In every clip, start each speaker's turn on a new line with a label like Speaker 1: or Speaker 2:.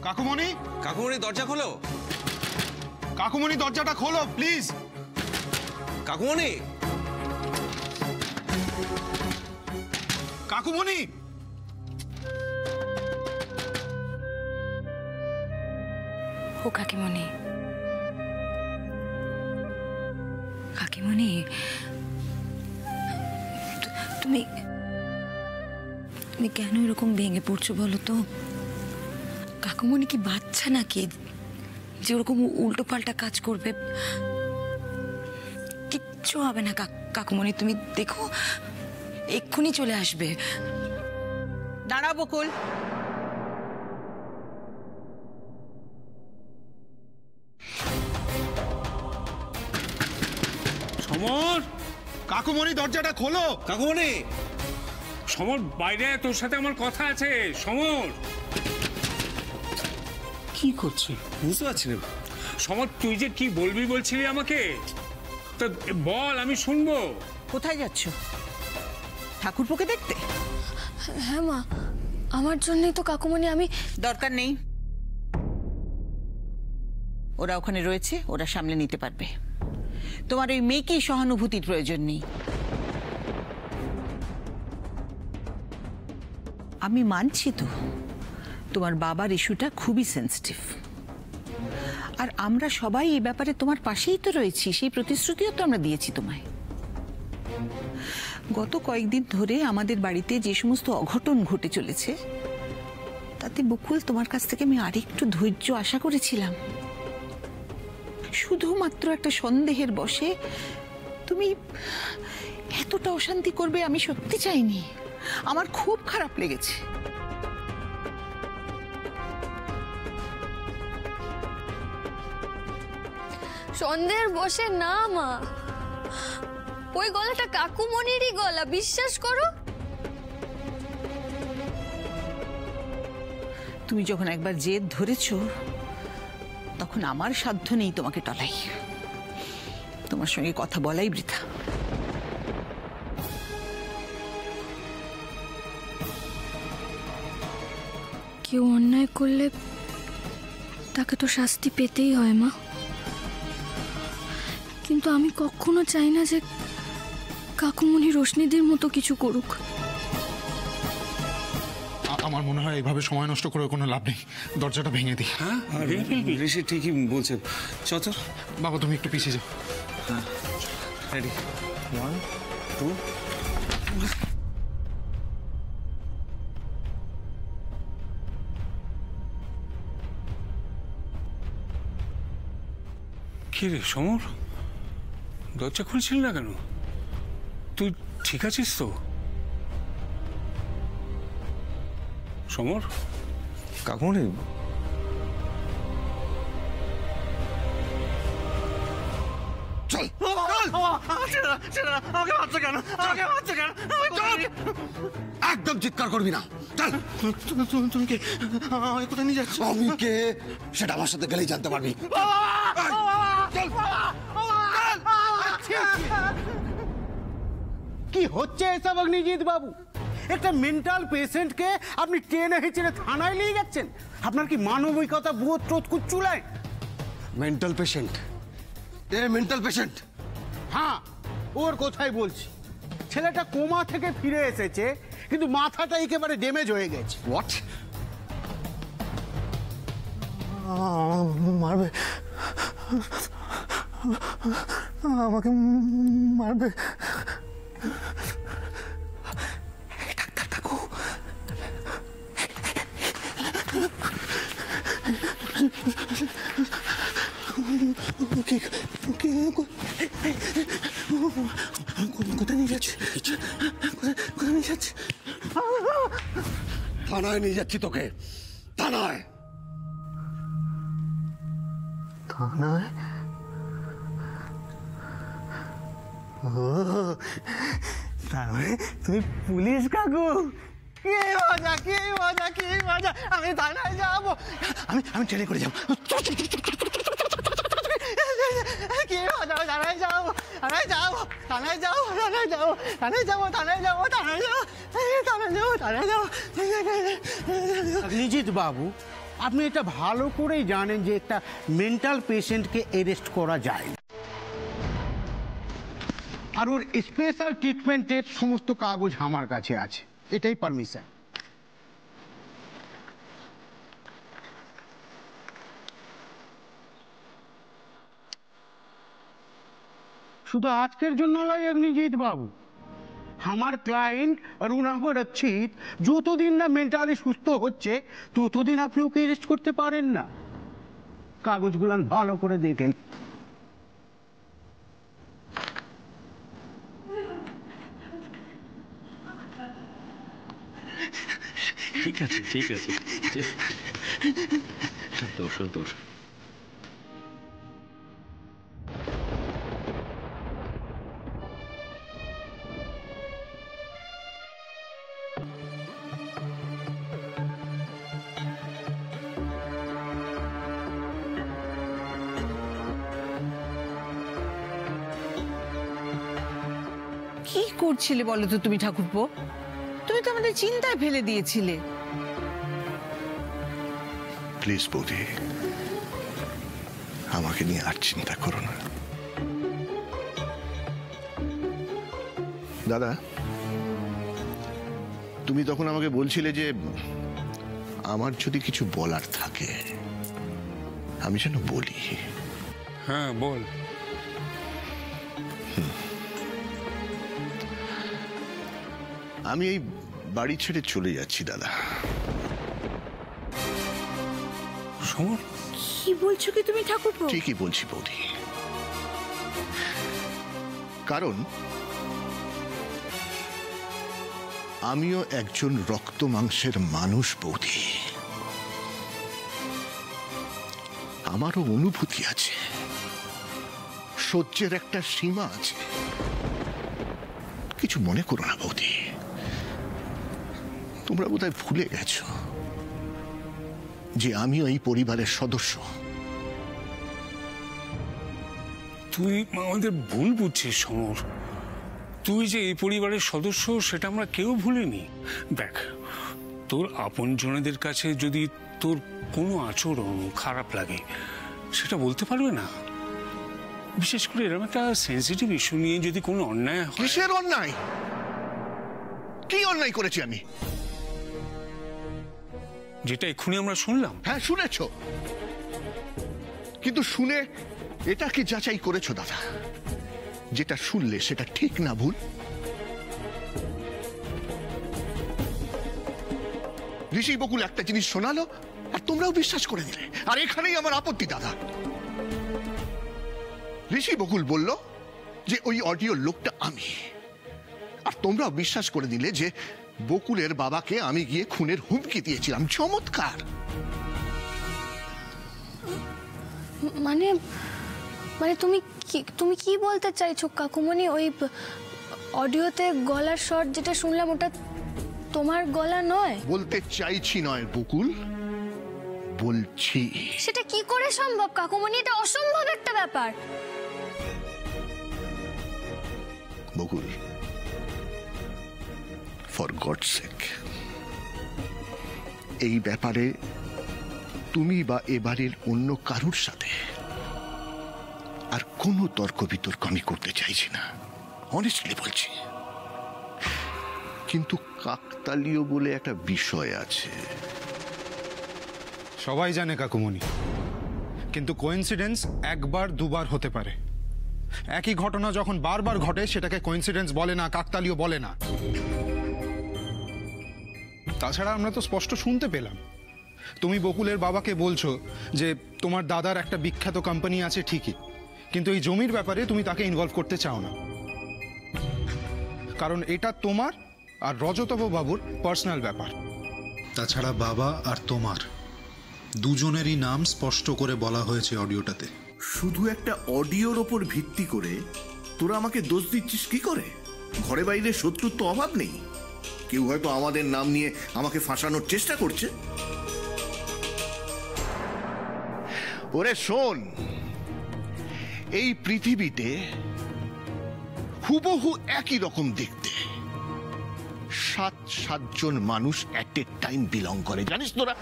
Speaker 1: কাকুমণি,
Speaker 2: কাকুমণি দরজা খোলো।
Speaker 1: কাকুমণি দরজাটা খোলো প্লিজ।
Speaker 2: কাকুমণি,
Speaker 1: কাকুমণি।
Speaker 3: ও কাকিমণি, কাকিমণি, তুমি তুমি কেন এরকম ভেঙে পড়ছো বলো তো? কাকুমণি কি বাচ্চা নাকি যে ওরকম উল্টো পাল্টা কাজ করবে? কিচ্ছু হবে না কাকুমণি, তুমি দেখো এক্ষুনি চলে আসবে।
Speaker 4: দাঁড়াও বকুল।
Speaker 5: সমর,
Speaker 1: কাকুমণি দরজাটা খোলো।
Speaker 2: কাকুমণি।
Speaker 5: সমর বাইরে আয়, তোর সাথে আমার কথা আছে। সমর, কি করছিস?
Speaker 2: বুঝতে পারছি না।
Speaker 5: সমর, তুই যে কি বলবি বলছিলি আমাকে, তো বল, আমি শুনবো।
Speaker 4: কোথায় যাচ্ছ? ঠাকুরপোকে দেখতে?
Speaker 3: হ্যাঁ মা, আমার জন্যই তো কাকুমণি। আমি
Speaker 4: দরকার নেই, ওরা ওখানে রয়েছে, ওরা সামলে নিতে পারবে। তোমার ওই মেয়েকেই সহানুভূতির প্রয়োজন নেই। আমি মানছি তো তোমার বাবার ইস্যুটা খুবই সেন্সিটিভ, আর আমরা সবাই এই ব্যাপারে তোমার পাশেই তো রয়েছি। সেই প্রতিশ্রুতিও তো আমরা দিয়েছি তোমায়। গত কয়েকদিন ধরে আমাদের বাড়িতে যে সমস্ত অঘটন ঘটে চলেছে, তাতে বকুল তোমার কাছ থেকে আমি আরেকটু ধৈর্য আশা করেছিলাম। শুধুমাত্র একটা সন্দেহের বশে তুমি এতটা অশান্তি করবে আমি সত্যি চাইনি। আমার খুব খারাপ লেগেছে।
Speaker 6: সন্দেহের বসে না মা, ওই গলাটা কাকুমণিরই গলা, বিশ্বাস করো।
Speaker 4: তুমি যখন একবার জেদ ধরেছো, তখন আমার সাধ্য নেই তোমাকে টলাই। তোমার সঙ্গে কথা বলাই বৃথা।
Speaker 3: কেউ অন্যায় করলে তাকে তো শাস্তি পেতেই হয় মা, কিন্তু আমি কখনো চাই না যে কাকুমণি রোশনিদের মতো কিছু করুক।
Speaker 1: আমার মনে হয় এইভাবে সময় নষ্ট করে কোনো লাভ নেই, দরজাটা ভেঙে দিই।
Speaker 2: হ্যাঁ, ঋষি ঠিকই বলছে। চল।
Speaker 1: বাবা তুমি একটু পিছিয়ে যাও।
Speaker 2: হ্যাঁ, রেডি, 1 2।
Speaker 5: কি রে সমর, দরজা খুলছিল না কেন? তুই ঠিক আছিস তো? সমর,
Speaker 2: কাকুমণি, চল।
Speaker 7: একদম চিৎকার করবি না, চল।
Speaker 1: তুমি কে? কোথায় নিয়ে যাচ্ছ?
Speaker 7: আমি কে সেটা আমার সাথে গেলেই জানতে পারবি।
Speaker 8: কি হচ্ছে এসব অগ্নিজিৎ বাবু? একটা মেন্টাল পেশেন্টকে আপনি টেনে হেঁচড়ে থানায় নিয়ে যাচ্ছেন? আপনার কি মানবিকতা বোধ টোধ কুচুলায়?
Speaker 7: Mental patient? A mental patient?
Speaker 8: হ্যাঁ, ওর কথাই বলছি। ছেলেটা কোমা থেকে ফিরে এসেছে, কিন্তু মাথাটা একেবারে ড্যামেজ হয়ে গেছে।
Speaker 7: হোয়াট? মারবে, আমাকে মারবে। ডাক্তার কাকু, কোথায় নিয়ে যাচ্ছে? কোথায় নিয়ে যাচ্ছে? থানায় নিয়ে যাচ্ছি তোকে, থানায়। থানায়?
Speaker 8: তাহলে তুমি পুলিশ কাকু? কি মজা, কি মজা, কি মজা! আমি থানায় যাবো, আমি ট্রেনে করে যাবো। কি মজা! থানায় যাবো, থানায় যাবো, থানায় যাবো, থানায় যাবো, থানায় যাবো, থানায় যাবো, থানায় যাবো, থানায় যাবো, থানায় যাবো। অগ্নিজিৎ বাবু, আপনি এটা ভালো করেই জানেন যে একটা মেন্টাল পেশেন্টকে অ্যারেস্ট করা যায় না। আর ওর স্পেশাল ট্রিটমেন্টের সমস্ত কাগজ আমার কাছে আছে, এটাই পারমিশন। শুধু আজকের জন্য নয় অগ্নিজিৎ বাবু, আমার ক্লায়েন্ট রুনাহ রক্ষিত যতদিন না মেন্টালি সুস্থ হচ্ছে ততদিন আপনি ওকে অ্যারেস্ট করতে পারেন না। কাগজগুলো ভালো করে দেখেন।
Speaker 7: ঠিক আছে ঠিক আছে, সন্তোষ সন্তোষ।
Speaker 4: কি করছিলে বলো তো তুমি ঠাকুরপো? তুমি তো আমাদের চিন্তায় ফেলে দিয়েছিলে।
Speaker 9: প্লিজ বৌদি, আমাকে নিয়ে আর চিন্তা করো না। দাদা, তুমি তখন আমাকে বলছিলে যে আমার যদি কিছু বলার থাকে আমি যেন বলি।
Speaker 5: হ্যাঁ বল।
Speaker 9: আমি এই বাড়ি ছেড়ে চলে যাচ্ছি দাদা।
Speaker 5: সমর,
Speaker 4: কি বলছো কি তুমি ঠাকুরপো?
Speaker 9: ঠিকই বলছি বৌদি, কারণ আমিও একজন রক্ত মাংসের মানুষ বৌদি। আমারও অনুভূতি আছে, সহ্যের একটা সীমা আছে। কিছু মনে করো না বৌদি, তোমরা বোধহয় ভুলে গেছো যে আমিও এই পরিবারের সদস্য।
Speaker 5: তুই আমাদের ভুল বুঝছিস সমর। তুই যে এই পরিবারের সদস্য সেটা আমরা কেউ ভুলিনি। দেখ, তোর আপনজনেদের কাছে যদি তোর কোনো আচরণ খারাপ লাগে সেটা বলতে পারবে না। বিশেষ করে এরকম একটা সেন্সিটিভ ইস্যু নিয়ে যদি কোনো অন্যায় হয়।
Speaker 9: কিসের অন্যায়? কি অন্যায় করেছি আমি?
Speaker 5: যেটা এক্ষুনি আমরা শুনলাম।
Speaker 9: হ্যাঁ শুনেছ, কিন্তু শুনে এটা কি যাচাই করেছো দাদা? যেটা শুনলে সেটা ঠিক না ভুল? ঋষি বকুল একটা জিনিস শোনালো আর তোমরাও বিশ্বাস করে দিলে, আর এখানেই আমার আপত্তি দাদা। ঋষি বকুল বলল যে ওই অডিও লোকটা আমি, আর তোমরাও বিশ্বাস করে দিলে যে বকুলের বাবাকে আমি গিয়ে খুনের হুমকি দিয়েছিলাম। চমৎকার।
Speaker 6: মানে মানে তুমি কি বলতে চাইছো কাকুমণি? ওই অডিওতে গলার শট যেটা শুনলাম ওটা তোমার গলা নয়?
Speaker 9: বলতে চাইছি নয় বকুল, বলছি।
Speaker 6: সেটা কি করে সম্ভব কাকুমণি? এটা অসম্ভব একটা ব্যাপার।
Speaker 9: বকুল, ফর গডস সেক, এই ব্যাপারে তুমি বা এ বাড়ির অন্য কারুর সাথে আর কোনো তর্ক বিতর্ক আমি করতে চাইছি না, অনেস্টলি বলছি। কিন্তু কাকতালীয় বলে একটা বিষয় আছে।
Speaker 1: সবাই জানে কাকুমণি, কিন্তু কোইন্সিডেন্স একবার দুবার হতে পারে। একই ঘটনা যখন বারবার ঘটে সেটাকে কোইন্সিডেন্স বলে না, কাকতালীয় বলে না। তাছাড়া আমরা তো স্পষ্ট শুনতে পেলাম তুমি বকুলের বাবাকে বলছো যে তোমার দাদার একটা বিখ্যাত কোম্পানি আছে ঠিকই, কিন্তু এই জমির ব্যাপারে তুমি তাকে ইনভলভ করতে চাও না, কারণ এটা তোমার আর রজতব বাবুর পার্সোনাল ব্যাপার।
Speaker 10: তাছাড়া বাবা আর তোমার দুজনেরই নাম স্পষ্ট করে বলা হয়েছে অডিওটাতে।
Speaker 9: শুধু একটা অডিওর ওপর ভিত্তি করে তোরা আমাকে দোষ দিচ্ছিস কি করে? ঘরে বাইরে শত্রুর তো অভাব নেই। কেউ হয়তো আমাদের নাম নিয়ে আমাকে ফাঁসানোর চেষ্টা করছে। ওরে শোন, এই পৃথিবীতে হুবহু একই রকম দেখতে 7 জন মানুষ এট এ টাইম বিলং করে, জানিস তোরা?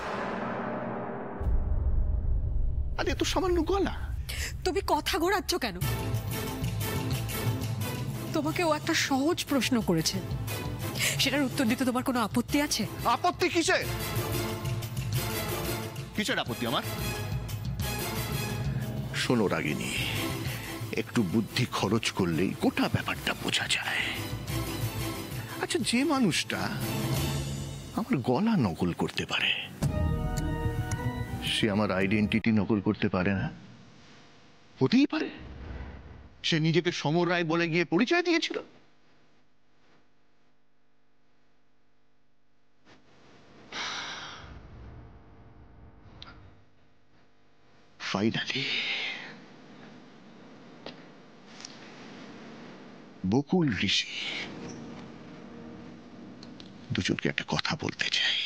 Speaker 9: আর এ তো সামান্য গলা।
Speaker 11: তুমি কথা ঘোরাচ্ছ কেন? তোমাকে ও একটা সহজ প্রশ্ন করেছে, সেটার উত্তর দিতে তোমার কোনো আপত্তি আছে?
Speaker 9: আপত্তি কিসের? কিসের আপত্তি আমার? শোনো রাগিনী, একটু বুদ্ধি খরচ করলেই গোটা ব্যাপারটা বোঝা যায়। আচ্ছা, যে মানুষটা আমার গলা নকল করতে পারে, সে আমার আইডেন্টিটি নকল করতে পারে না? হতেই পারে। সে নিজেকে সমর রায় বলে গিয়ে পরিচয় দিয়েছিল। ফাইনালি বকুল ঋষি দুজনকে একটা কথা বলতে চাই।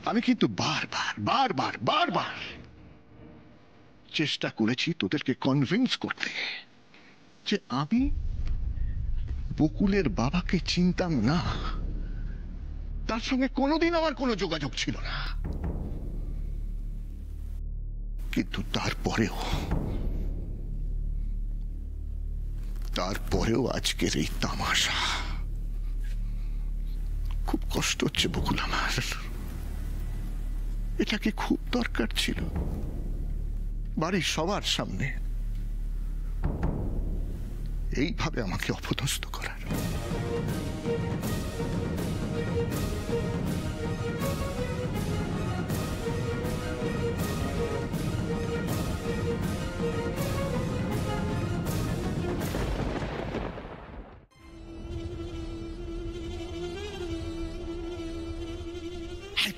Speaker 9: আমি কিন্তু বারবার চেষ্টা করেছি তোদেরকে কনভিন্স করতে যে আমি বকুলের বাবাকে চিনতাম না, তার সঙ্গে কোনোদিন আমার কোনো যোগাযোগ ছিল না। কিন্তু তারপরেও আজকের এই তামাশা। খুব কষ্ট হচ্ছে বকুল আমার। এটা কি খুব দরকার ছিল বাড়ির সবার সামনে এইভাবে আমাকে অপদস্থ করার?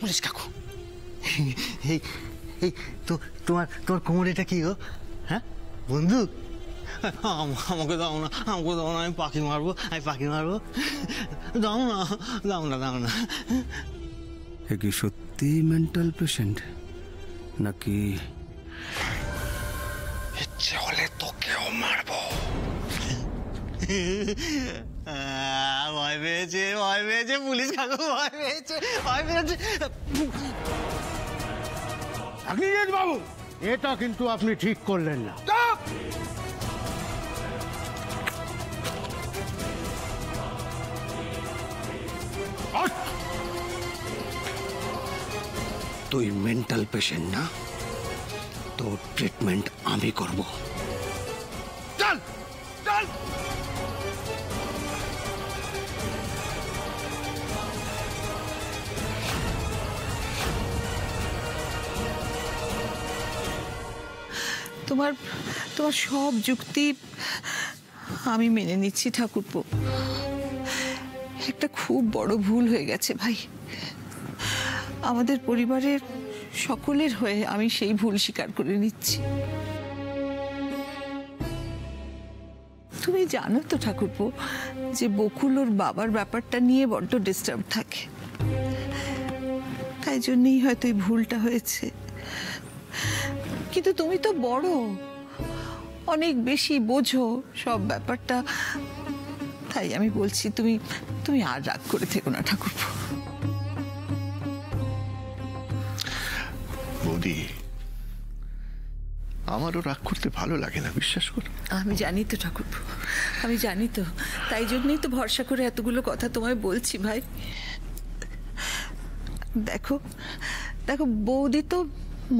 Speaker 12: পুলিশ কাকু, এই এই তো তোমার কোমরে এটা কি গো? হ্যাঁ, বন্দুক? আমাকে দাও না, আমি পাখি মারবো, দাও না।
Speaker 13: এ কি সত্যি মেন্টাল পেশেন্ট নাকি? ইচ্ছে হলে তোকেও মারবো।
Speaker 12: ভয় পেয়েছে পুলিশ কাকু, ভয় পেয়েছে।
Speaker 8: বাবু, এটা কিন্তু আপনি ঠিক করলেন না।
Speaker 13: তুই মেন্টাল পেশেন্ট না, তোর ট্রিটমেন্ট আমি করব।
Speaker 9: চল চল।
Speaker 4: তোমার সব যুক্তি আমি মেনে নিচ্ছি ঠাকুরপো। একটা খুব বড় ভুল হয়ে গেছে ভাই। আমাদের পরিবারের সকলের হয়ে আমি সেই ভুল স্বীকার করে নিচ্ছি। তুমি জানো তো ঠাকুরপো যে বকুল ওর বাবার ব্যাপারটা নিয়ে বড্ড ডিস্টার্ব থাকে, তাই জন্যই হয়তো এই ভুলটা হয়েছে। কিন্তু তুমি তো বড়, অনেক বেশি বোঝো সব ব্যাপারটা, তাই আমি বলছি তুমি আর রাগ করে থেকো না ঠাকুরপো।
Speaker 9: বৌদি, আমারও রাগ করতে ভালো লাগে না, বিশ্বাস করো।
Speaker 4: আমি জানি তো ঠাকুরপো, আমি জানি তো, তাই জন্যই তো ভরসা করে এতগুলো কথা তোমায় বলছি ভাই। দেখো বৌদি তো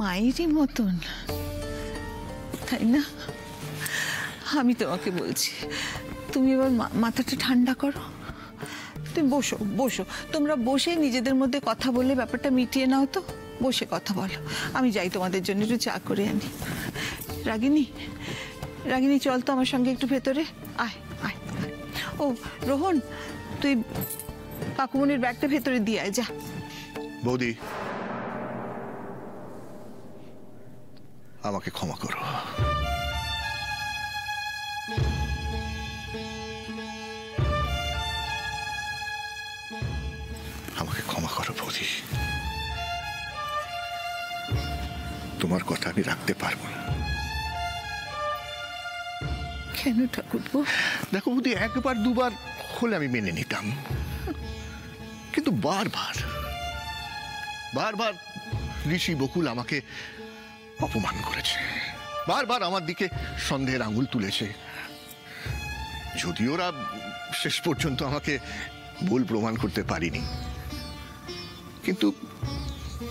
Speaker 4: মায়েরই মতন, তাই না? আমি তোমাকে বলছি, তুমি এবার মাথাটা ঠান্ডা করো। তুমি বসো, তোমরা বসে নিজেদের মধ্যে কথা বলে ব্যাপারটা মিটিয়ে নাও তো। বসে কথা বলো, আমি যাই তোমাদের জন্য একটু চা করে আনি। রাগিনী চল তো আমার সঙ্গে একটু ভেতরে আয়। ও রোহন, তুই কাকুমনির ব্যাগটা ভেতরে দিয়ে আয়, যা।
Speaker 9: বৌদি, আমাকে ক্ষমা করো। আমাকে ক্ষমা করো বৌদি, তোমার কথা আমি রাখতে পারবো না।
Speaker 4: কেন ঠাকুরপো?
Speaker 9: দেখো বৌদি, একবার দুবার হলে আমি মেনে নিতাম, কিন্তু বারবার ঋষি বকুল আমাকে অপমান করেছে, বারবার আমার দিকে সন্দেহের আঙুল তুলেছে। যদিও ওরা শেষ পর্যন্ত আমাকে ভুল প্রমাণ করতে পারিনি, কিন্তু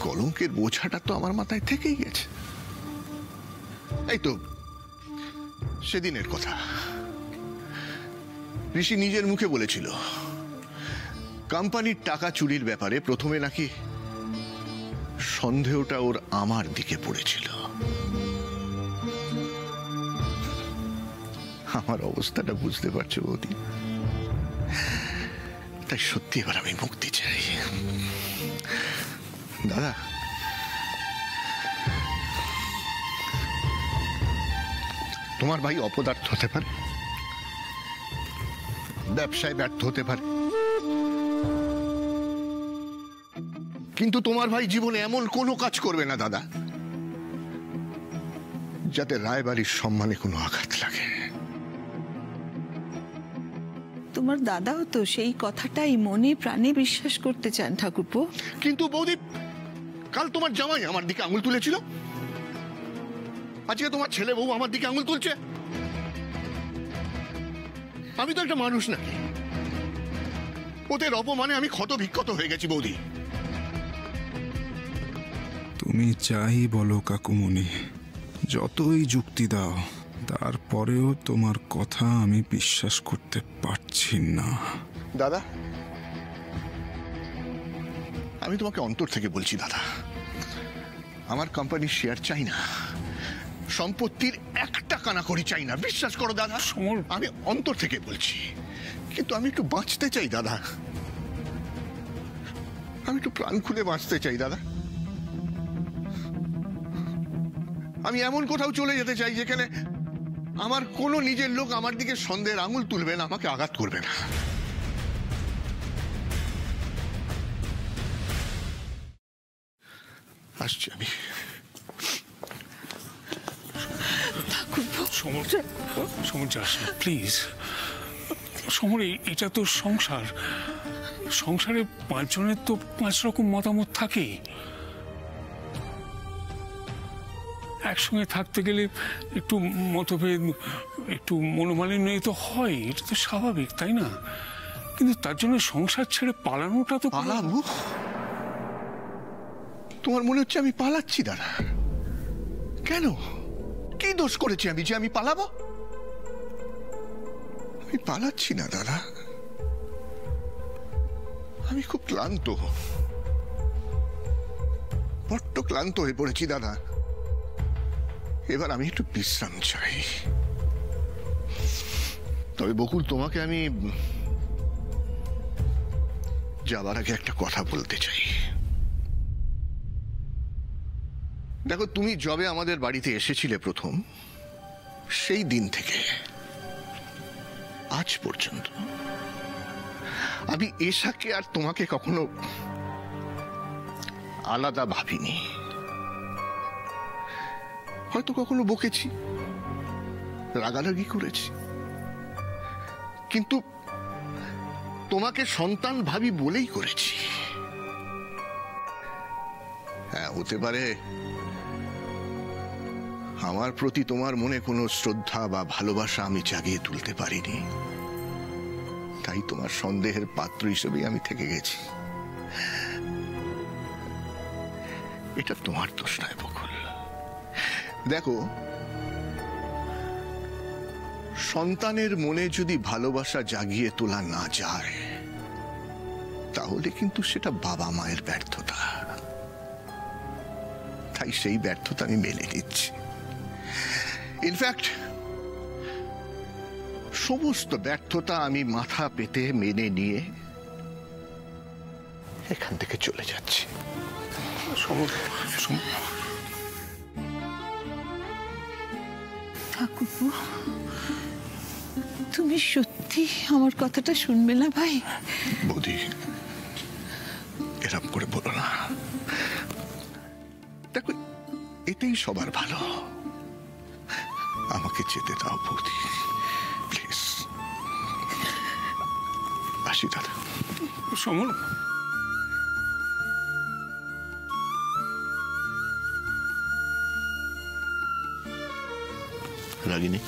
Speaker 9: কলঙ্কের বোঝাটা তো আমার মাথায় থেকেই গেছে। এই তো সেদিনের কথা, ঋষি নিজের মুখে বলেছিল কোম্পানির টাকা চুরির ব্যাপারে প্রথমে নাকি সন্দেহটা ওর আমার দিকে পড়েছিল। আমার অবস্থাটা বুঝতে পারছো বৌদি? তাই সত্যি এবার আমি মুক্তি চাই। দাদা, তোমার ভাই অপদার্থ হতে পারে, ব্যবসায় ব্যর্থ হতে পারে, কিন্তু তোমার ভাই জীবনে এমন কোনো কাজ করবে না দাদা যাতে রায়বাড়ির সম্মানে কোনো আঘাত লাগে।
Speaker 4: তোমার দাদাও তো সেই কথাটাই মনে প্রাণে বিশ্বাস করতে চান ঠাকুরপো।
Speaker 9: কিন্তু বৌদি, কাল তোমার জামাই আমার দিকে আঙুল তুলেছিল, আজকে তোমার ছেলে বউ আমার দিকে আঙুল তুলছে। আমি তো একটা মানুষ নাকি? ওদের অপমানে আমি ক্ষত বিক্ষত হয়ে গেছি বৌদি।
Speaker 14: তুমি যাই বলো কাকুমণি, যতই যুক্তি দাও, তারপরেও তোমার কথা আমি বিশ্বাস করতে পারছি না।
Speaker 9: দাদা, আমি তোমাকে অন্তর থেকে বলছি দাদা, আমার কোম্পানির শেয়ার চাই না, সম্পত্তির একটা কানাকড়ি চাই না, বিশ্বাস করো দাদা। আমি অন্তর থেকে বলছি, কিন্তু আমি একটু বাঁচতে চাই দাদা, আমি একটু প্রাণ খুলে বাঁচতে চাই দাদা। আমি এমন কোথাও চলে যেতে চাই যেখানে আমার কোনো নিজের লোক আমার দিকে সন্দেহের আঙুল তুলবে না, আমাকে আঘাত করবে না। আসছি আমি।
Speaker 5: সমর যাস না প্লিজ। সমর, এটা তো সংসার, সংসারে 5 জনের তো 5 রকম মতামত থাকে। একসঙ্গে থাকতে গেলে একটু মতভেদ, একটু মনোমালিন্য তো হয়, এটা তো স্বাভাবিক, তাই না? কিন্তু তার জন্য সংসার ছেড়ে পালানোটা তো।
Speaker 9: পালাবো? তোমার মনে হচ্ছে আমি পালাচ্ছি দাদা? কেন, কি দোষ করেছি আমি যে আমি পালাবো? আমি পালাচ্ছি না দাদা, আমি খুব ক্লান্ত, বড্ড ক্লান্ত হয়ে পড়েছি দাদা। এবার আমি একটু বিশ্রাম চাই। তবে বকুল, তোমাকে আমি যাবার আগে একটা কথা বলতে চাই। দেখো, তুমি যবে আমাদের বাড়িতে এসেছিলে প্রথম, সেই দিন থেকে আজ পর্যন্ত আমি এশাকে আর তোমাকে কখনো আলাদা ভাবিনি। হয়তো কখনো বকেছি, রাগারাগি করেছি, কিন্তু তোমাকে সন্তান ভাবি বলেই করেছি। হ্যাঁ, হতে পারে আমার প্রতি তোমার মনে কোনো শ্রদ্ধা বা ভালোবাসা আমি জাগিয়ে তুলতে পারিনি, তাই তোমার সন্দেহের পাত্র হিসেবে আমি থেকে গেছি। এটা তোমার দোষ নয় বকুল। দেখো, সন্তানের মনে যদি ভালোবাসা জাগিয়ে তোলা না যায়, তাহলে কিন্তু সেটা বাবা মায়ের ব্যর্থতা। তাই সেই ব্যর্থতা আমি মেনে নিচ্ছি। ইনফ্যাক্ট সমস্ত ব্যর্থতা আমি মাথা পেতে মেনে নিয়ে এখান থেকে চলে যাচ্ছি।
Speaker 4: ঠাকুরপো, তুমি সত্যি আমার কথাটা শুনবে না ভাই?
Speaker 9: বৌদি, এরকম করে বলো না। দেখো, এতেই সবার ভালো। আমাকে যেতে দাও বৌদি, প্লিজ। আসি দাদা।
Speaker 5: সমর,
Speaker 9: রাগিনী,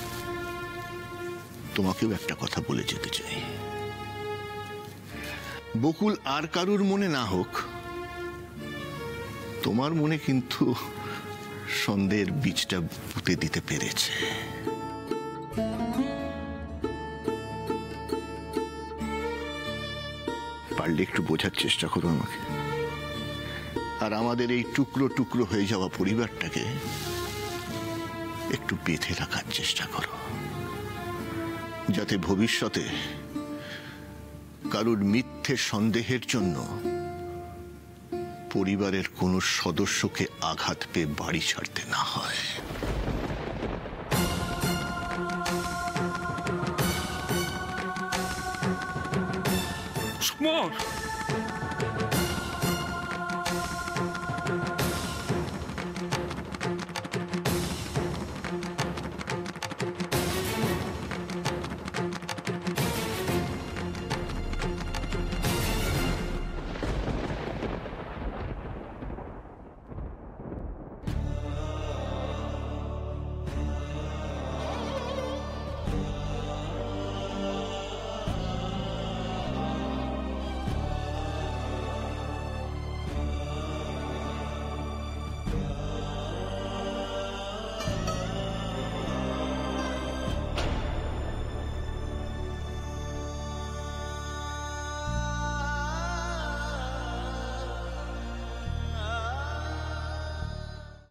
Speaker 9: তোমাকেও একটা কথা বলে যেতে চাই। বকুল আর কারুর মনে না হোক, তোমার মনে কিন্তু সন্দেহের বীজটা পুঁতে দিতে পেরেছে। পারলে একটু বোঝার চেষ্টা করো আমাকে, আর আমাদের এই টুকরো টুকরো হয়ে যাওয়া পরিবারটাকে একটু বেঁধে রাখার চেষ্টা করো, যাতে ভবিষ্যতে কারুর মিথ্যে সন্দেহের জন্য পরিবারের কোনো সদস্যকে আঘাত পেয়ে বাড়ি ছাড়তে না হয়।
Speaker 5: সমর,